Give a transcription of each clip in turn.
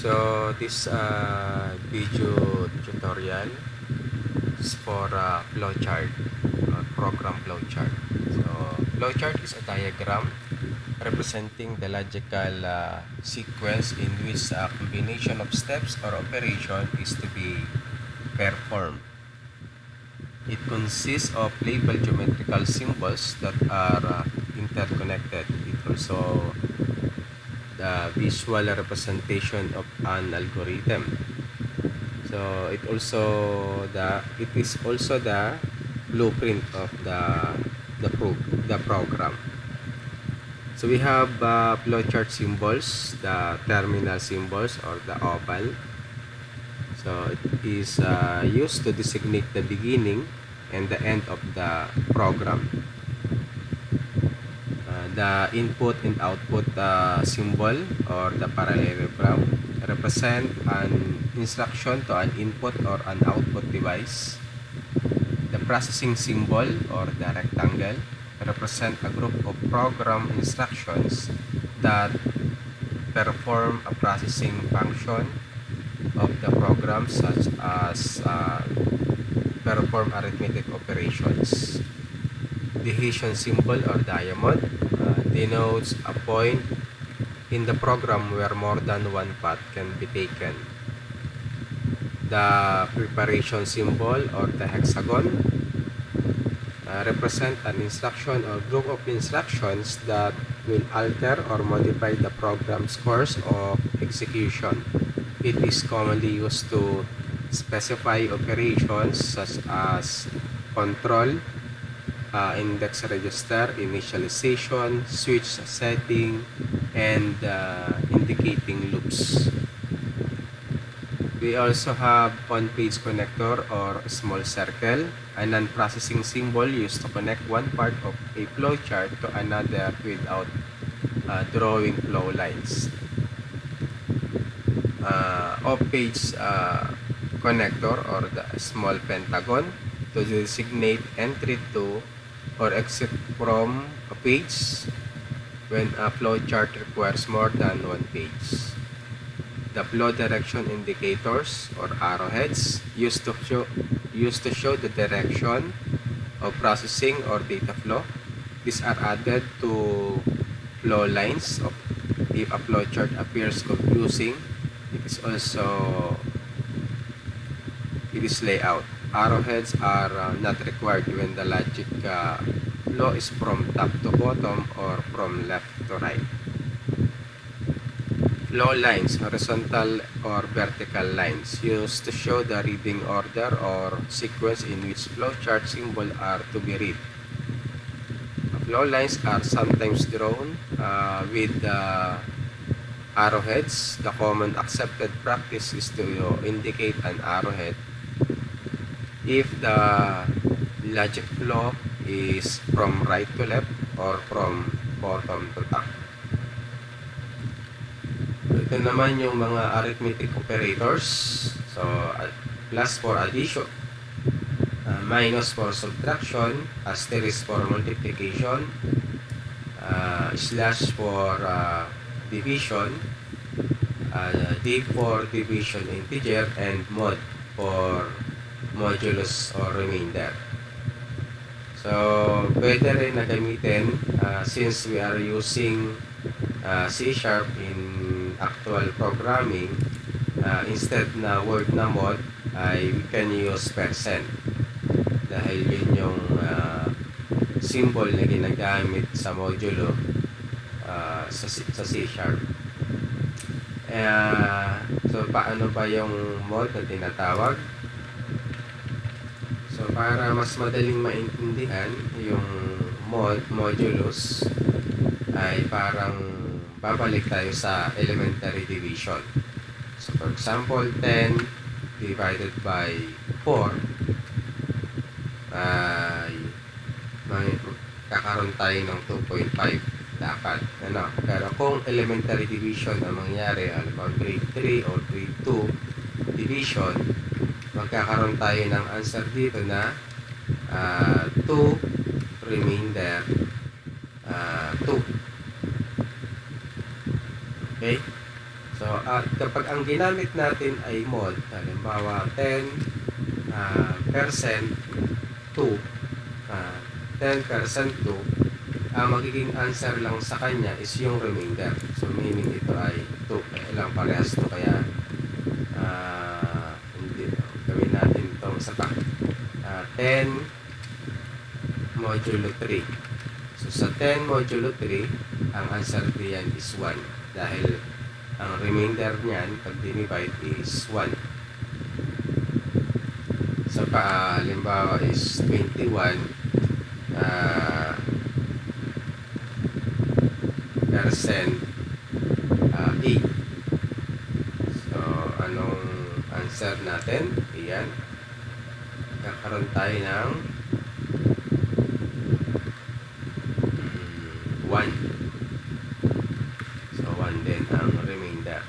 So this video tutorial is for flowchart or program flowchart. So flowchart is a diagram representing the logical sequence in which a combination of steps or operation is to be performed. It consists of labeled geometrical symbols that are interconnected. It also the visual representation of an algorithm. So it is also the blueprint of the program. So we have flowchart symbols, the terminal symbols or the oval. So it is used to designate the beginning and the end of the program. The input and output symbol or the parallelogram represent an instruction to an input or an output device. The processing symbol or the rectangle represent a group of program instructions that perform a processing function of the program, such as perform arithmetic operations. Division symbol or diamond denotes a point in the program where more than one path can be taken. The preparation symbol or the hexagon represent an instruction or group of instructions that will alter or modify the program's course of execution. It is commonly used to specify operations such as control, index register, initialization, switch setting, and indicating loops. We also have on-page connector or small circle, a non-processing symbol used to connect one part of a flowchart to another without drawing flow lines. Off-page connector or the small pentagon to designate entry to or exit from a page when a flowchart requires more than one page. The flow direction indicators or arrowheads used to show the direction of processing or data flow. These are added to flow lines if a flowchart appears confusing. It is layout. Arrowheads are not required when the logic flow is from top to bottom or from left to right. Flow lines, horizontal or vertical lines, used to show the reading order or sequence in which flowchart symbols are to be read. Flow lines are sometimes drawn with the arrowheads. The common accepted practice is to indicate an arrowhead if the logic flow is from right to left or from bottom to top. Ito naman yung mga arithmetic operators. So, plus for addition, minus for subtraction, asterisk for multiplication, slash for division, D for division integer, and mod for modulus or remainder. So, pwede rin na gamitin since we are using C# in actual programming, instead na word na mod ay we can use percent dahil yun yung symbol na ginagamit sa modulo sa C#. So paano ba yung mod na tinatawag? So para mas madaling maintindihan yung modulus ay parang babalik tayo sa elementary division. So for example, 10 divided by 4 ay kakaroon tayo ng 2.5 dapat. Pero kung elementary division ang mangyari, alam grade 3 or grade 2 division, magkakaroon tayo ng answer dito na 2 remainder 2. Okay? So, kapag ang ginamit natin ay mod, halimbawa 10% to 10% to, ang magiging answer lang sa kanya is yung remainder. So meaning ito ay 2. Kaya lang parehas to, kaya hindi, gawin natin itong isa pa. 10 modulo 3. So sa 10 modulo 3, ang answer diyan is 1. Dahil ang remainder niyan, pag dinivide is 1. So halimbawa is 21 percent 8. So anong answer natin? Ayan, kakaroon tayo ng 1. So 1 din ang remainder.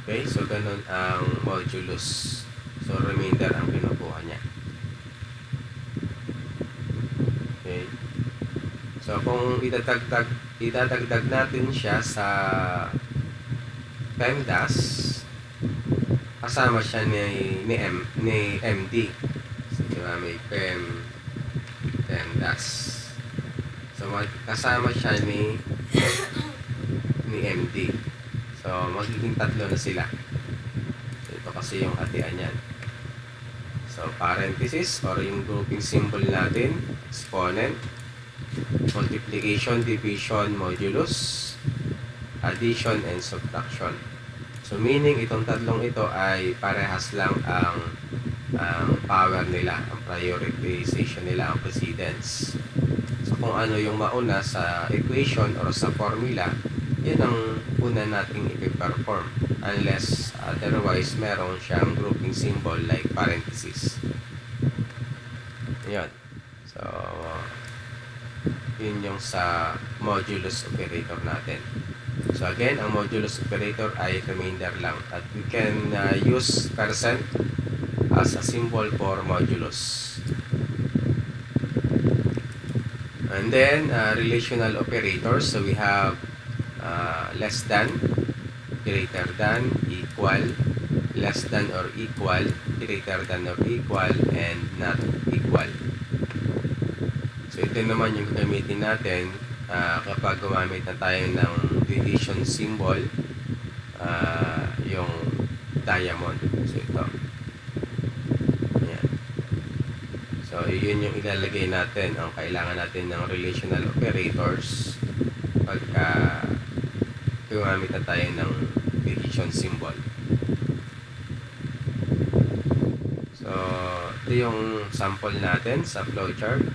Okay, so ganun ang modulus. So remainder ang kinukuha niya. Okay. So kung idadagdag natin siya sa PEMDAS, kasama siya ni MD. So diba, may PEMDAS. So kasama siya ni MD. So magiging tatlo na sila. So ito kasi yung hatian yan. So parenthesis or yung grouping symbol natin, exponent, multiplication, division, modulus, addition, and subtraction. So meaning itong tatlong ito ay parehas lang ang power nila, ang prioritization nila, ang precedence. So kung ano yung mauna sa equation or sa formula, yun ang una nating i-perform unless otherwise meron siyang grouping symbol like parenthesis. Yun. So yun yung sa modulus operator natin. So again, ang modulus operator ay remainder lang, at we can use percent as a symbol for modulus. And then relational operators, so we have less than, greater than, equal, less than or equal, greater than or equal, and not equal. So ito naman yung gamitin natin kapag gumamit na tayo ng division symbol, yung diamond. So ito. Ayan. So yun yung ilalagay natin, ang kailangan natin ng relational operators pagka gumamit na tayo ng division symbol. So ito yung sample natin sa flowchart.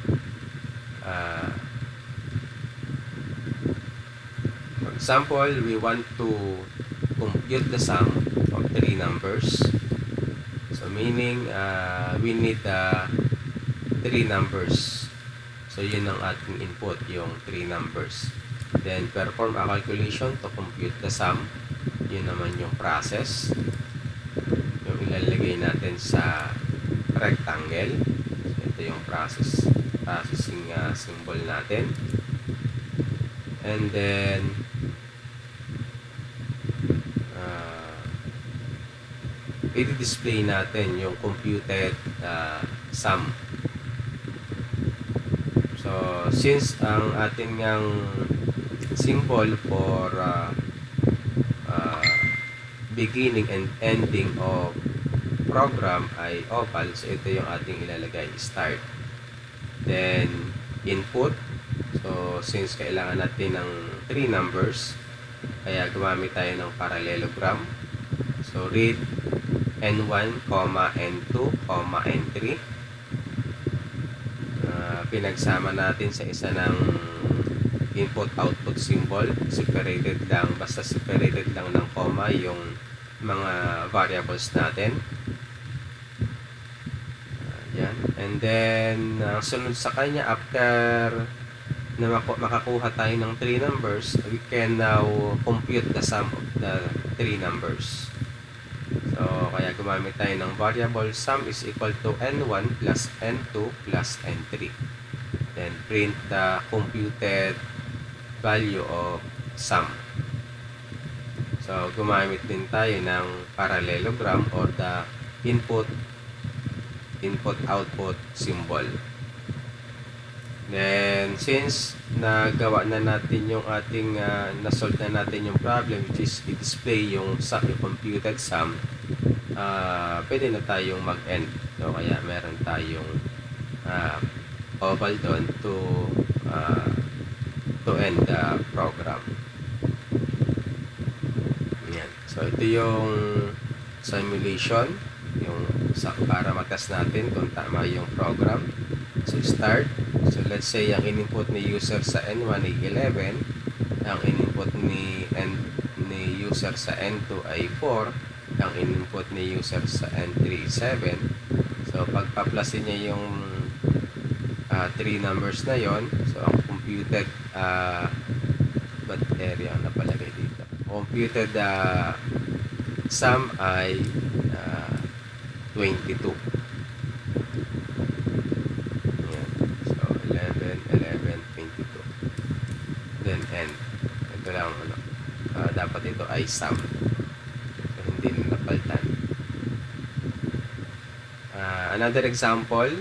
For example, we want to compute the sum of 3 numbers. So meaning we need 3 numbers. So yun ang ating input, yung 3 numbers. Then perform a calculation to compute the sum. Yun naman yung process, yung ilalagay natin sa rectangle. So ito yung processing symbol natin. And then i-display natin yung computed sum. So since ang ating symbol for beginning and ending of program ay oval, so ito yung ating ilalagay, start. Then input, so since kailangan natin ng 3 numbers, kaya gumamit tayo ng parallelogram. So read N1, N2, N3. Pinagsama natin sa isa ng input-output symbol. Separated lang, basta separated lang ng comma yung mga variables natin. Yan. And then sunod sa kanya, after na makakuha tayo ng 3 numbers, we can now compute the sum of the 3 numbers. So kaya gumamit tayo ng variable sum is equal to N1 plus N2 plus N3. Then print the computed value of sum. So, gumamit din tayo ng parallelogram or the input-output symbol. Then, since nagawa na natin yung ating, nasolve na natin yung problem, which is i-display yung computed sum, pwede na tayong mag-end. So, kaya meron tayong oval doon to end the program. Yan. So, ito yung simulation, yung para mag-test natin kung tama yung program. So, start. So, let's say, ang in-input ni user sa N1 ay 11. Ang in-input ni user sa N2 ay 4. Ang in-input ni user sa N3 ay 7. So, pagpa-plusin niya yung 3 numbers na yon. So, ang computed area ang napalagay dito. Computed sum ay 22. So, 11, 22. Then, end. Ito lang, dapat ito ay sum. So, hindi na napalitan. Another example,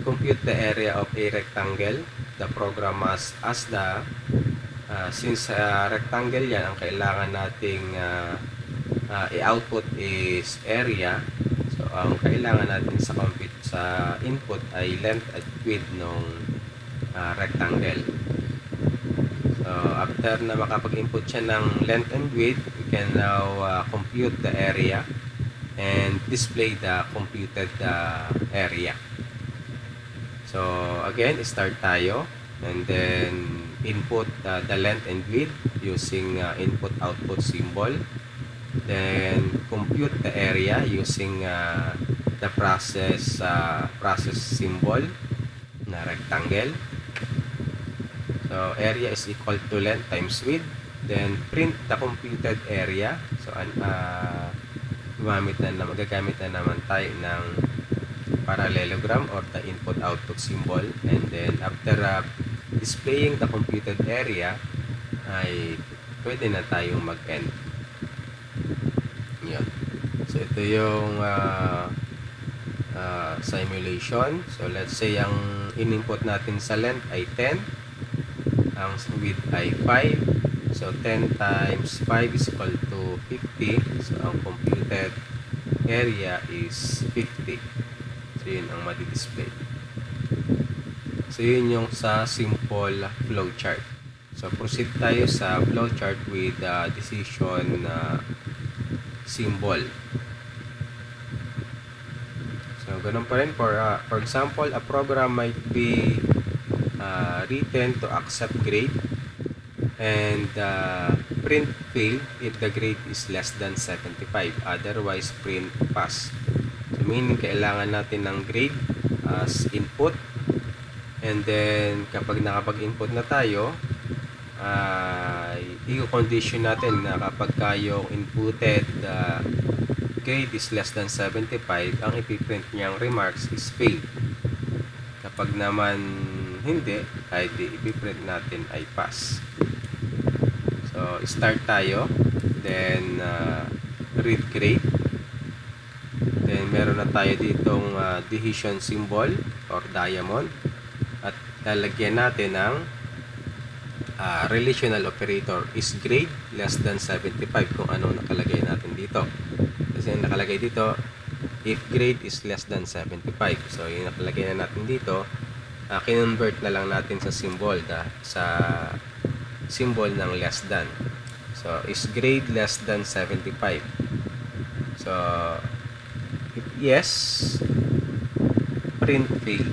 compute the area of a rectangle. The program must ask since rectangle yan, ang kailangan nating i-output is area. So, ang kailangan natin sa input ay length at width ng rectangle. So, after na makapag-input siya ng length and width, we can now compute the area and display the computed area. So, again, start tayo and then input the length and width using input-output symbol. Then, compute the area using the process symbol na rectangle. So, area is equal to length times width. Then, print the computed area. So, magagamit na naman tayo ng parallelogram or the input-output symbol. And then, after displaying the computed area, ay pwede na tayong mag-end. Yun. So, ito yung simulation. So, let's say ang in-input natin sa length ay 10. Ang width ay 5. So, 10 times 5 is equal to 50. So, ang computed area is 50. So, yun ang madi-display. So, yun yung sa simple flowchart. So, proceed tayo sa flowchart with decision symbol. So, ganun pa rin. For example, a program might be written to accept grade and print failed if the grade is less than 75. Otherwise, print pass. So, meaning, kailangan natin ng grade as input. And then, kapag nakapag-input na tayo, i-condition natin na kapag yung inputted grade is less than 75, ang ipiprint niyang remarks is failed. Kapag naman hindi, ay ipiprint natin ay pass. So, start tayo. Then, read grade. Then, meron na tayo ditong division symbol or diamond. At lalagyan natin ng relational operator is grade less than 75 kung ano nakalagay natin dito. Kasi nakalagay dito, if grade is less than 75. So, yung nakalagay na natin dito, kinonvert na lang natin sa symbol, sa symbol ng less than. So, is grade less than 75. So, if yes, print fail.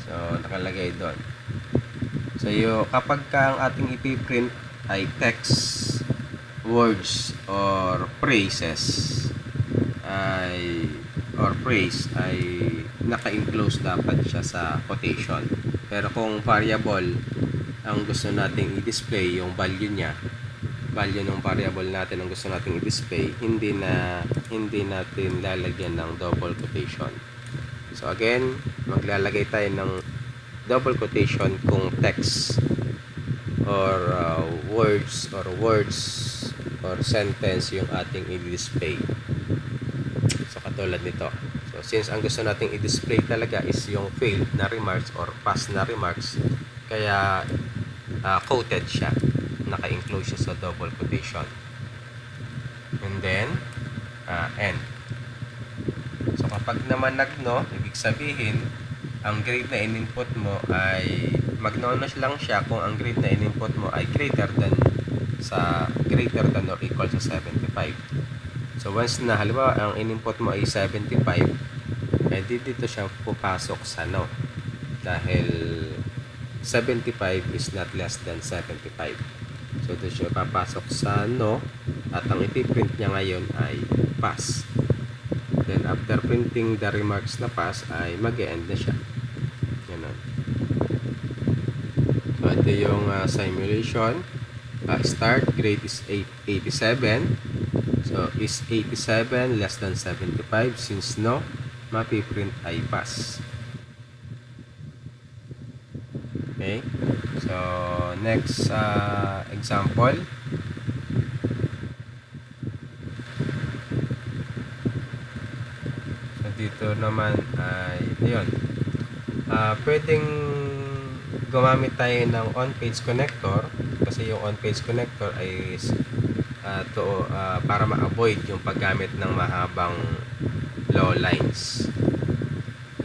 So, nakalagay doon. So, kapag ang ating ipiprint ay text, words, or phrases, or phrase, ay naka-enclose dapat siya sa quotation. Pero kung variable ang gusto nating i-display, yung value niya, value ng variable natin ang gusto nating i-display, hindi natin lalagyan ng double quotation. So again, maglalagay tayo ng double quotation kung text or words or sentence yung ating i-display. So katulad nito. So since ang gusto nating i-display talaga is yung failed na remarks or past na remarks, kaya quoted siya, naka-include siya sa double quotation. And then end. So kapag naman nag-no, ibig sabihin ang grade na in-input mo ay mag-no lang siya kung ang grade na in-input mo ay greater than or equal sa 75. So once na halimbawa ang in-input mo ay 75, eh dito siya pupasok sa no. Dahil 75 is not less than 75. So dito siya papasok sa no at ang ipiprint niya ngayon ay pass. Then after printing the remarks na pass ay mag-e-end na siya. Ganun. So ito yung simulation. Start grade is 87. So is 87 less than 75? Since no, mapiprint ay pass. Okay. So next example. Dito naman ay yun. Pwedeng gumamit tayo ng on-page connector kasi yung on-page connector ay para ma-avoid yung paggamit ng mahabang low lines.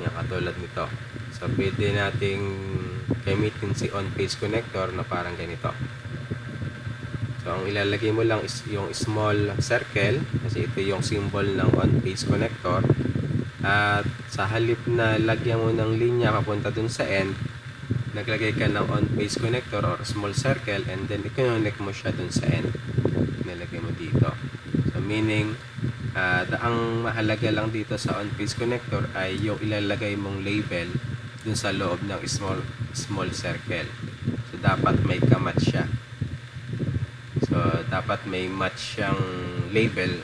Yan, katulad nito. So pwede nating gamitin si on-page connector na parang ganito. So ang ilalagay mo lang is yung small circle kasi ito yung symbol ng on-page connector. At sa halip na lagyan mo ng linya papunta dun sa end, naglagay ka ng on-page connector or small circle and then i-connect mo siya dun sa end. Nilagay mo dito. So meaning, ang mahalaga lang dito sa on-page connector ay yung ilalagay mong label dun sa loob ng small circle. So dapat may kamatch siya. So dapat may match siyang label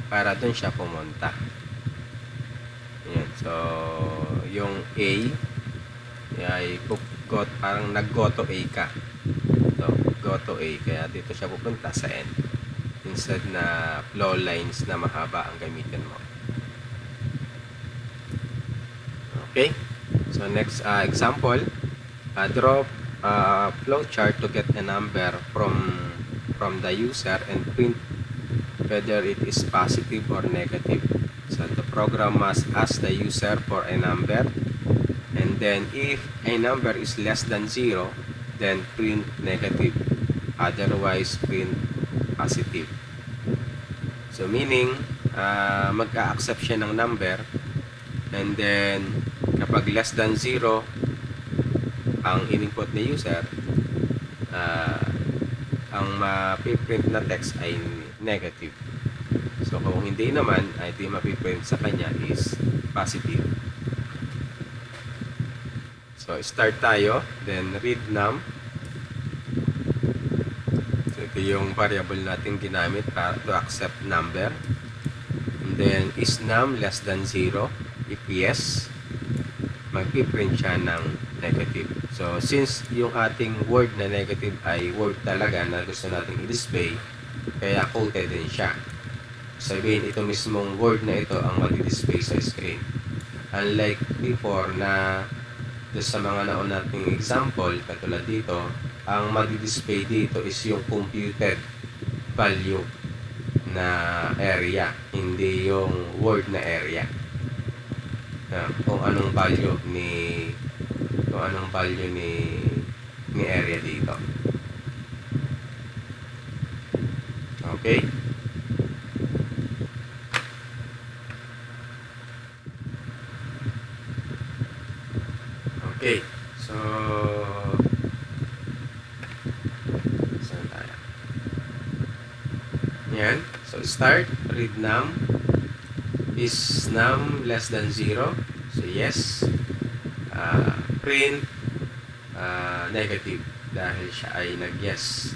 para dun siya pumunta. Ayan. So, yung A ay parang nag-go to A ka. So, go to A. Kaya dito siya pupunta sa end. Instead na flow lines na mahaba ang gamitin mo. Okay? So, next example. Draw a flow chart to get a number from the user and print whether it is positive or negative. So the program must ask the user for a number, and then if a number is less than 0, then print negative, otherwise print positive. So meaning, magka-accept siya ng number, and then kapag less than 0 ang in-input ni user, ang mapiprint na text ay negative. So kung hindi naman, ay di mapiprint sa kanya is positive. So start tayo, then read num. So ito yung variable natin ginamit para to accept number. And then is num less than 0? If yes, magpiprint siya ng negative. So since yung ating word na negative ay word talaga na gusto natin i-display, kaya quoted din siya. Sabihin, ito mismong word na ito ang mag-display sa screen. Unlike before na sa mga naon nating example, katulad dito, ang mag-display dito is yung computed value na area, hindi yung word na area. Kung anong value ni area dito. Okay? Okay, so saan tayo? Yan. So start, read num. Is num less than 0? So yes. Print negative dahil siya ay nag-yes.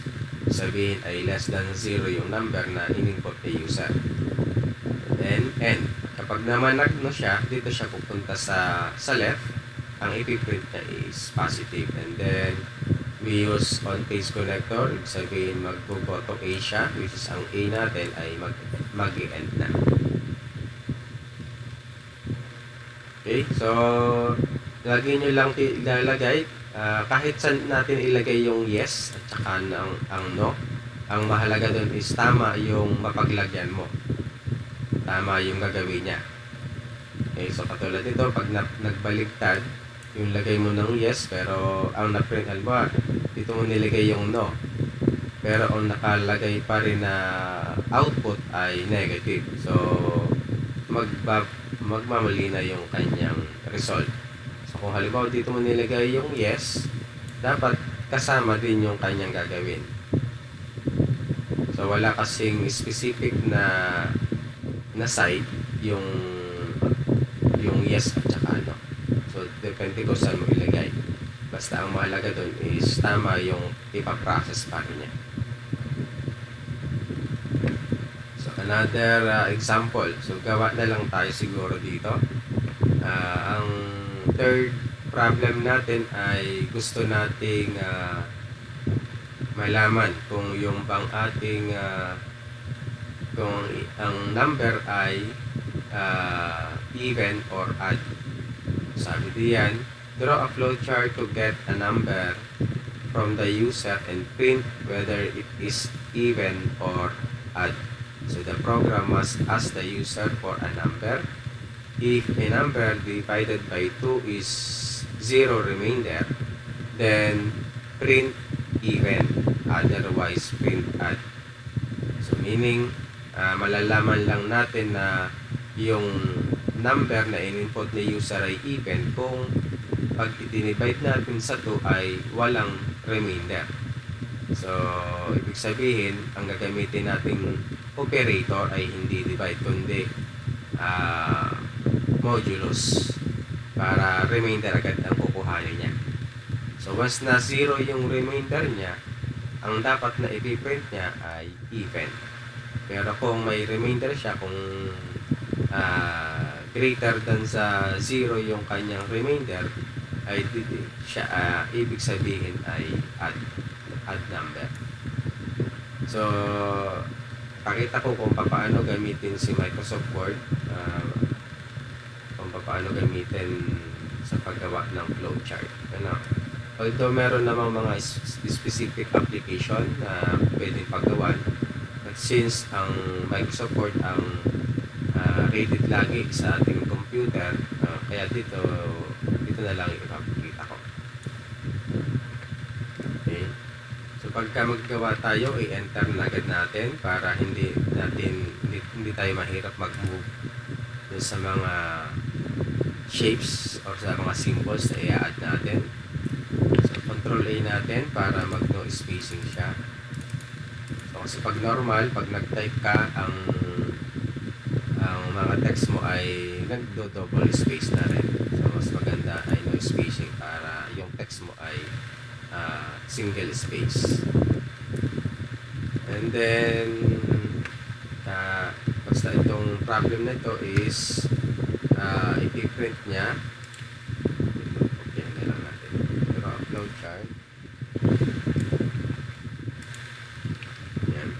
Sabihin ay less than 0 yung number na in-input ni user. And then end. Kapag naman nag-no siya, dito siya pupunta sa left. Ang ipiprint niya is positive, and then we use on-phase connector, ibig sabihin magbo-bottom A siya, which is ang A natin ay mag-end na. Okay, so lagi nyo lang ilalagay, kahit saan natin ilagay yung yes at saka ang no, ang mahalaga doon is tama yung mapaglagyan mo, tama yung gagawin niya. Okay, so katulad nito, pag nagbaligtad, yung lagay mo ng yes, pero ang na-print, alba, dito mo nilagay yung no, pero ang nakalagay pa rin na output ay negative. So magmamali na yung kanyang result. So kung halimbawa dito mo nilagay yung yes, dapat kasama din yung kanyang gagawin. So wala kasing specific na side yung yes at saka no. So depende kung saan mo ilagay. Basta ang mahalaga doon is tama yung ipaprocess pa rin niya. Another example. So, gawa na lang tayo siguro dito. Ang third problem natin ay gusto nating malaman kung yung bang ating kung ang number ay even or odd. Sabi diyan, draw a flowchart to get a number from the user and print whether it is even or odd. So the program must ask the user for a number. If a number divided by 2 is 0 remainder, then print even, otherwise print odd. So meaning, malalaman lang natin na yung number na in-input ni user ay even kung pag i-divide natin sa 2 ay walang remainder. So, ibig sabihin, ang gagamitin nating operator ay hindi divide, kundi modulus, para remainder agad ang kukuhanin niya. So, once na 0 yung remainder niya, ang dapat na i-print niya ay even. Pero kung may remainder siya, kung greater than sa 0 yung kanyang remainder, ay siya, ibig sabihin ay odd number. So, pakita ko kung paano gamitin si Microsoft Word, kung paano gamitin sa paggawa ng flowchart. Ano? Although meron namang mga specific application na pwedeng paggawan, but since ang Microsoft Word ang rated lagi sa ating computer, kaya dito na lang ipapakita ko. Okay. So pagka maggawa tayo, i-enter na agad natin para hindi tayo mahirap mag-move dun sa mga shapes or sa mga symbols na i-add natin. So control A natin para mag-no spacing siya. So kasi pag normal, pag nag-type ka, ang mga text mo ay nagdo-double space na rin. So mas maganda ay no spacing para yung text mo ay single space. And then basta itong problem na ito is i-print niya. Okay na lang natin. Draw a flowchart. Yan.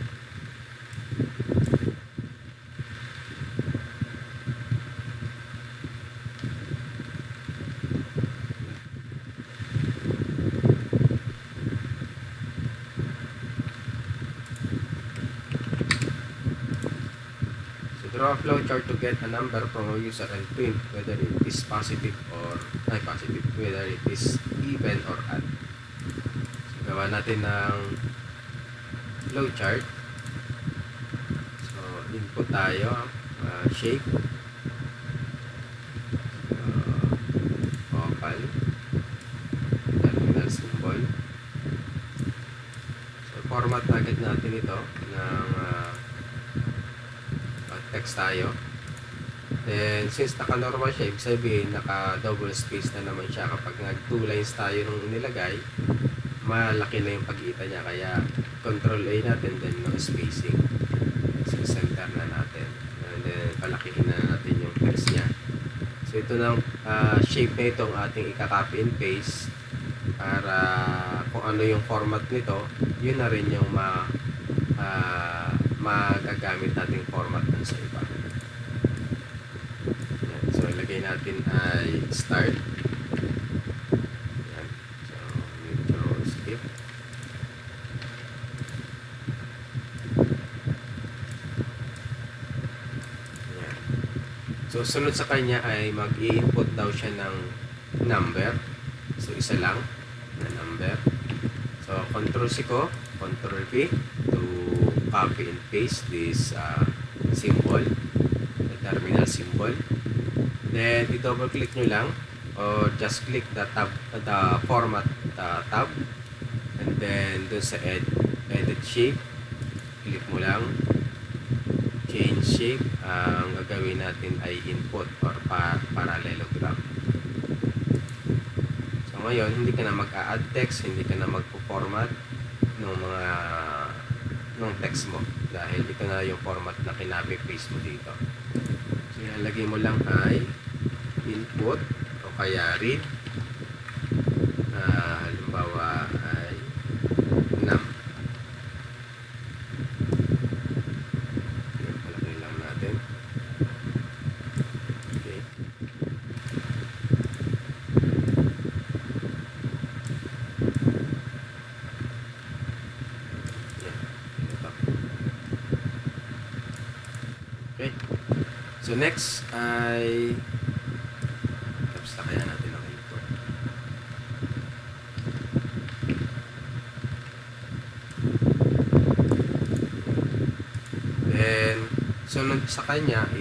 Draw a flowchart to get a number from a user and print whether it is positive or positive, whether it is even or odd. So, gawa natin ng flowchart. So, input tayo, shape, oval, terminal symbol. So, format agad natin ito ng text tayo. Then, since naka-normal siya, ibig sabihin, naka-double space na naman siya. Kapag nag-2 lines tayo nung nilagay, malaki na yung pagitan niya. Kaya, control A natin, then no spacing. So, center na natin. And then, palakihin na natin yung text niya. So, ito na shape na itong ating ika-copy and paste para kung ano yung format nito, yun na rin yung magagamit nating format dun sa iba. Yan. So, ilagay natin ay start. Yan. So, medyo skip. Yan. So, sunod sa kanya ay mag-i-input daw siya ng number. So, isa lang na number. So, Control C ko, Control V to copy and paste this symbol, the terminal symbol. Then, i-double click nyo lang or just click the format tab, and then dun sa edit shape, click mo lang, change shape. Ang gagawin natin ay input or parallelogram. So, ngayon, hindi ka na mag-add text, hindi ka na magpo-format ng text mo dahil ito na yung format na kinabi-paste mo dito. So, ilalagay mo lang ay input o kaya read. Halimbawa ay num. Palagay lang natin. Okay. Okay. So next ay tapos na kaya natin ang input. Then sunod sa kanya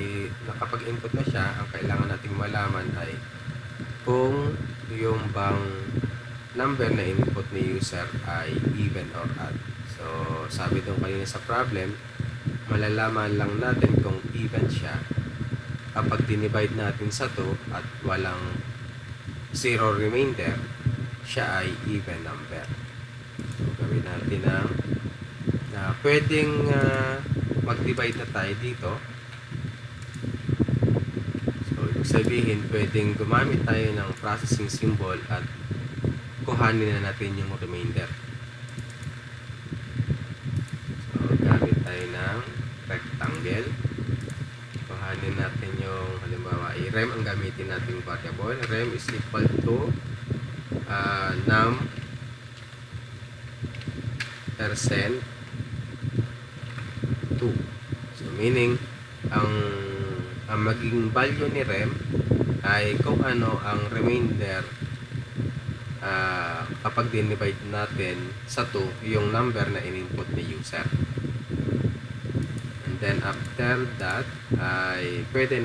nakapag-input na siya, ang kailangan nating malaman ay kung yung bang number na input ni user ay even or odd. So sabi doon kanina sa problem, malalaman lang natin kung even siya kapag dinivide natin sa 2 at walang zero remainder, siya ay even number. So gawin natin na pwedeng mag-divide na tayo dito. So ibig sabihin pwedeng gumamit tayo ng processing symbol at kuhanin na natin yung remainder. So gamit tayo ng rectangle. Kuhanin natin yung halimbawa rem ang gamitin nating variable. Rem is equal to num percent 2. So meaning ang magiging value ni rem ay kung ano ang remainder kapag dinivide natin sa 2 yung number na in-input ni user. And then after that ay pwede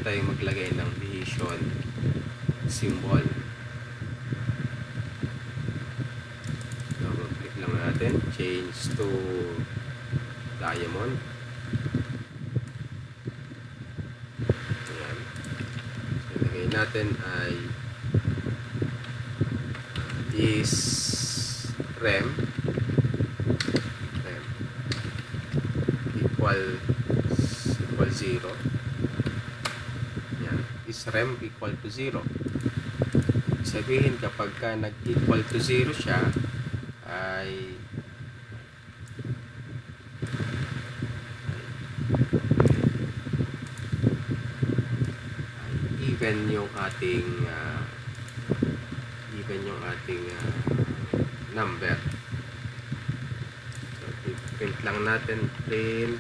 tayong maglagay ng division symbol. Double click lang natin, change to diamond. Ayan. So ilagay natin ay is rem equal 0. Yan. Is rem equal to 0. Sabihin kapag ka nag-equal to 0 siya ay even yung ating number. So print lang natin, print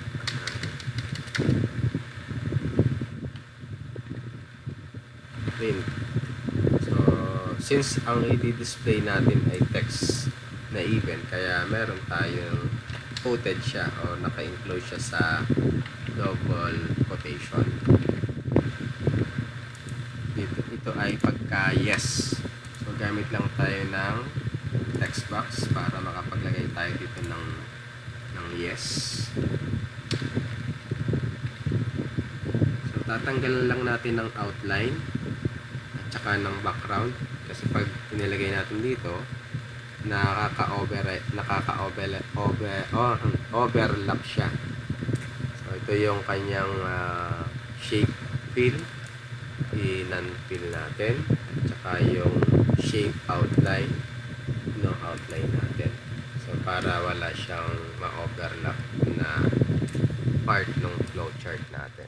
so since ang i-display natin ay text na even, kaya meron tayong quoted siya o naka-include siya sa double quotation. Ito ay pagka yes. So gamit lang tayo ng text box para makapaglagay tayo dito ng yes. So tatanggalan lang natin ng outline at saka ng background kasi pag inilagay natin dito overlap siya. So ito yung kanyang shape fill, i-non-fill natin at saka yung shape outline para wala siyang ma-overlap na part ng flowchart natin.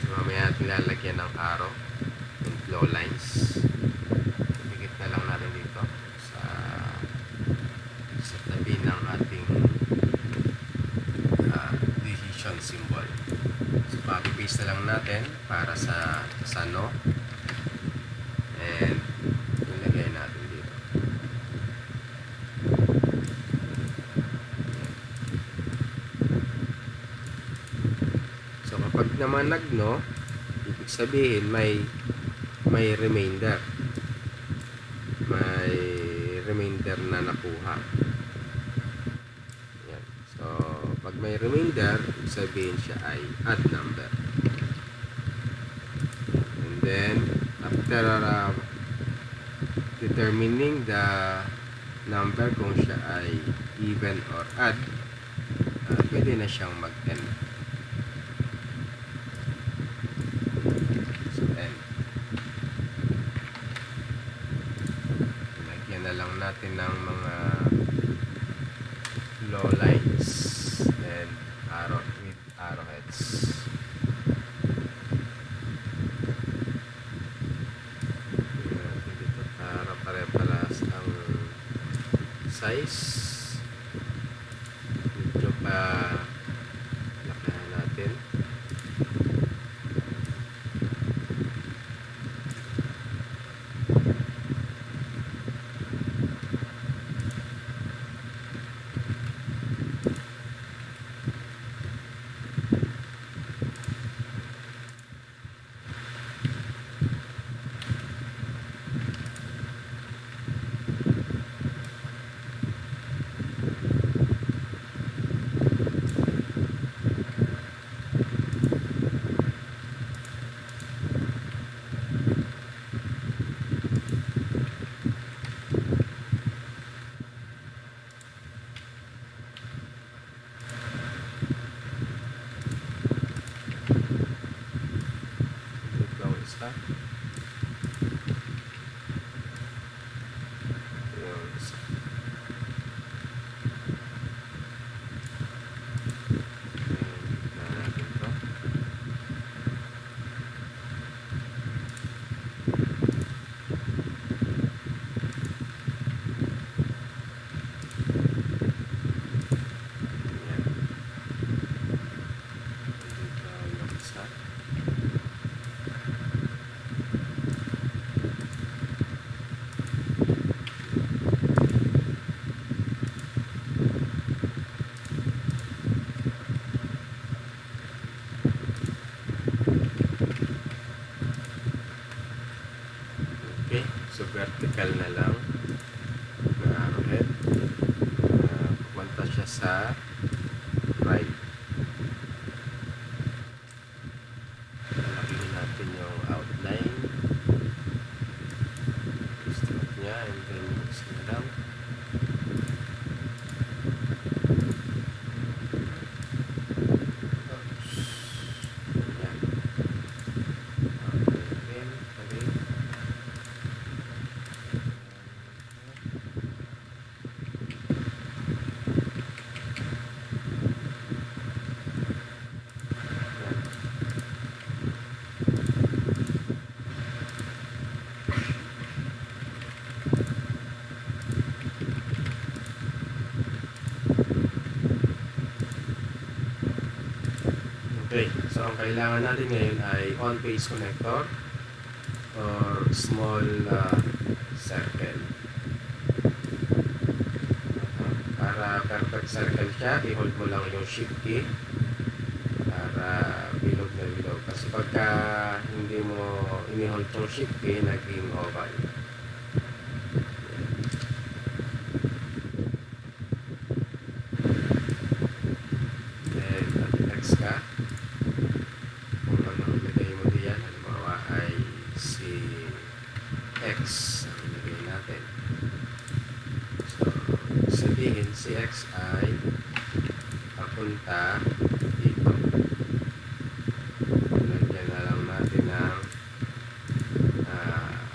So, mamaya natin lalagyan ng arrow yung flow lines. Dikit na lang natin dito sa tabi ng ating decision symbol. So, copy-paste na lang natin para sa no, and ilagay natin dito. So, kapag naman nag-no, ibig sabihin may remainder. May remainder na nakuha. Yan. So, pag may remainder, ibig sabihin siya ay add number. And then, after determining the number kung siya ay even or odd, pwede na siyang mag-end. So, end. Lagyan na lang natin ng mga flow lines and arrowheads. Dito para pare-paras ang size. Medyo pa lakahan natin. Isa. Yung isa. Natin to. Yan. Dito yung isa. Okay, so vertical na lang na arrowhead. Pupunta siya sa right. Lalakihin natin yung outline. Stroke niya, and then mix na lang. Yan. Okay, then, okay, so ang kailangan natin ngayon ay on-page connector or small circle. Para perfect circle siya, i-hold mo lang yung shift key para bilog na bilog. Kasi pagka hindi mo ini-hold yung shift key, naging oval. Then, text ka. Kung anong ilagay mo diyan, halimbawa ay si X ang ilagay natin. So, sabihin si X ay papunta dito. Lagyan na lang natin ng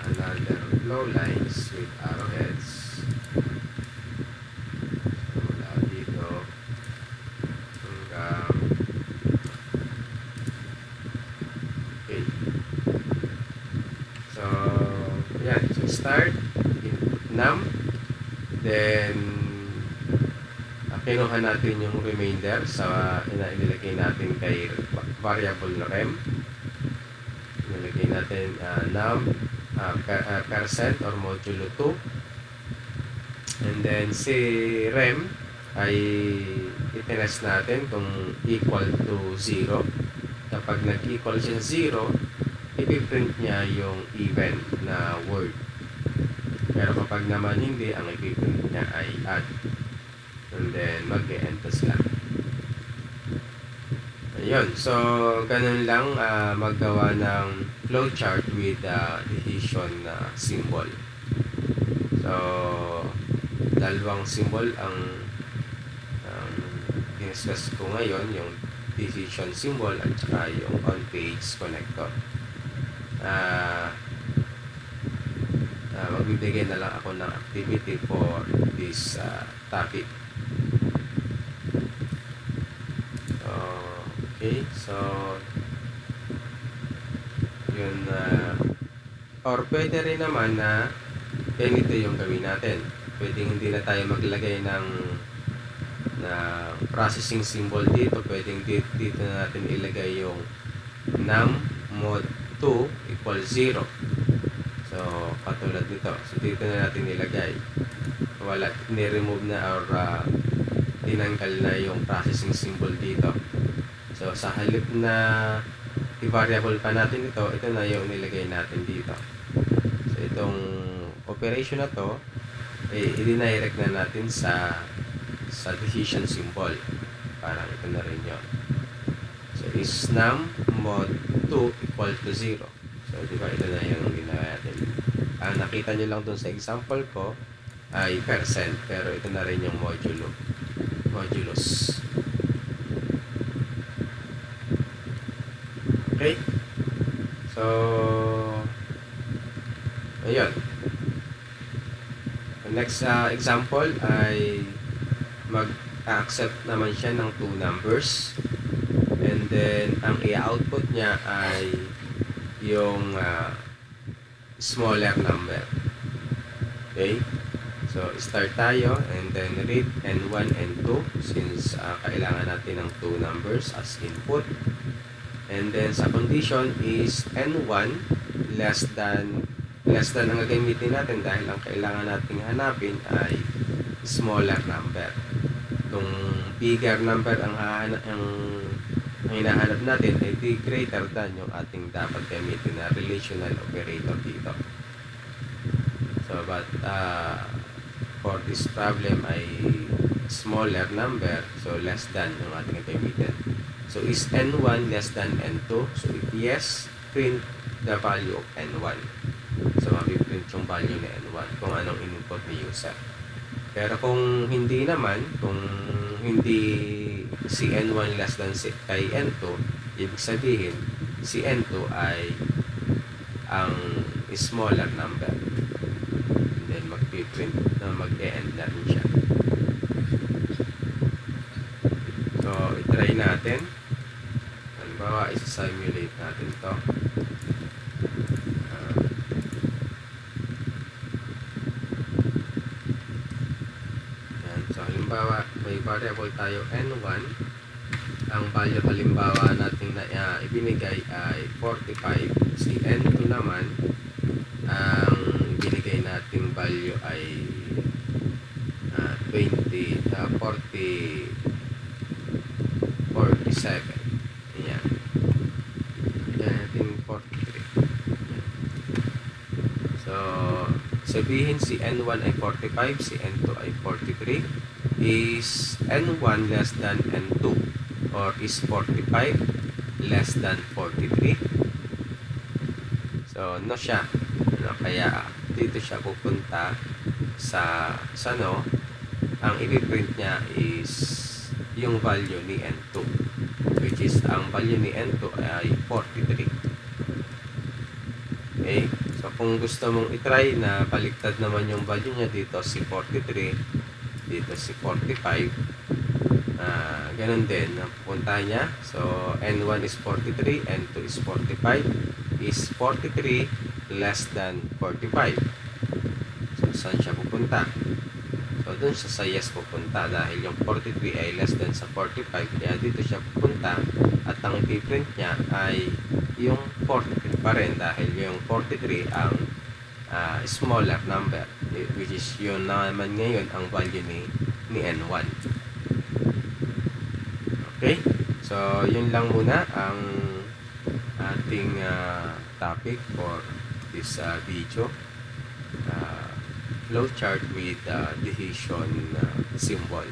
another flow lines with arrowheads. then kinuha natin yung remainder sa inilagay natin kay variable rem. Inilagay natin num percent or modulo 2, and then si rem ay itinest natin kung equal to 0. Kapag nag-equal siya 0, ipiprint niya yung even na word. Pero kapag naman hindi, ang ipiprint niya ay add. And then mag-e-enter lang. Ayun. So, ganun lang maggawa ng flowchart with decision symbol. So, dalawang symbol ang discuss ko ngayon, yung decision symbol at saka yung on-page connector. Magbibigay na lang ako ng activity for this topic. Okay, so yun, or pwede rin naman na ganito yung gawin natin. Pwede hindi na tayo maglagay ng processing symbol dito. Pwedeng dito na natin ilagay yung num mod 2 equals 0. So, katulad nito. So, dito na natin ilagay. Wala, ni-remove na or tinanggal na yung processing symbol dito. So, sa halip na i-variable pa natin ito na yung nilagay natin dito. So, itong operation na to, i-redirect na natin sa decision symbol. Parang ito na rin yun. So, is num mod 2 equal to 0. So, di ba, ito na yung ginawa natin. Ang nakita nyo lang dun sa example ko ay percent, pero ito na rin yung modulus. Okay? So, ayun. The next example ay mag-accept naman siya ng 2 numbers. And then, ang i-output niya ay yung smaller number. Okay? So, start tayo and then read N1 and 2 since kailangan natin ng 2 numbers as input. And then, sa condition is N1 less than ang gagamitin natin dahil ang kailangan nating hanapin ay smaller number. Kung bigger number ang hinahanap natin ay di greater than yung ating dapat gamitin na relational operator dito. So, but for this problem ay smaller number, so less than yung ating gamitin. So, is N1 less than N2? So, if yes, print the value of N1. So, mapiprint yung value ni N1 kung anong input ni user. Pero kung hindi naman, kung hindi si N1 less than kay N2, ibig sabihin, si N2 ay ang smaller number. And then, mag-print na mag-e-end na rin siya. So, i-try natin. Halimbawa, isa-simulate natin ito. So, halimbawa, may variable tayo N1. Ang value halimbawa natin na ibinigay ay 45. Si N2 naman, ang ibinigay nating value ay 47. Ayan. Yan natin 43. Ayan. So, sabihin si N1 ay 45, si N2 ay 43. Is N1 less than N2 or is 45 less than 43? So, no siya. Kaya dito siya pupunta sa no, ang i-print niya is yung value ni N2, which is ang value ni N2 ay 43. Okay? So, kung gusto mong i-try na baliktad naman yung value niya dito, si 43, dito si 45, ganun din ang pupunta niya. So, N1 is 43, N2 is 45, is 43 less than 45. So, saan siya pupunta? So, So, dun siya sa yes pupunta dahil yung 43 ay less than sa 45. Kaya dito siya pupunta at ang ipiprint niya ay yung 43 pa rin dahil yung 43 ang smaller number, which is yun naman ngayon ang value ni N1. Okay? So, yun lang muna ang ating topic for this video. Flowchart with decision symbol.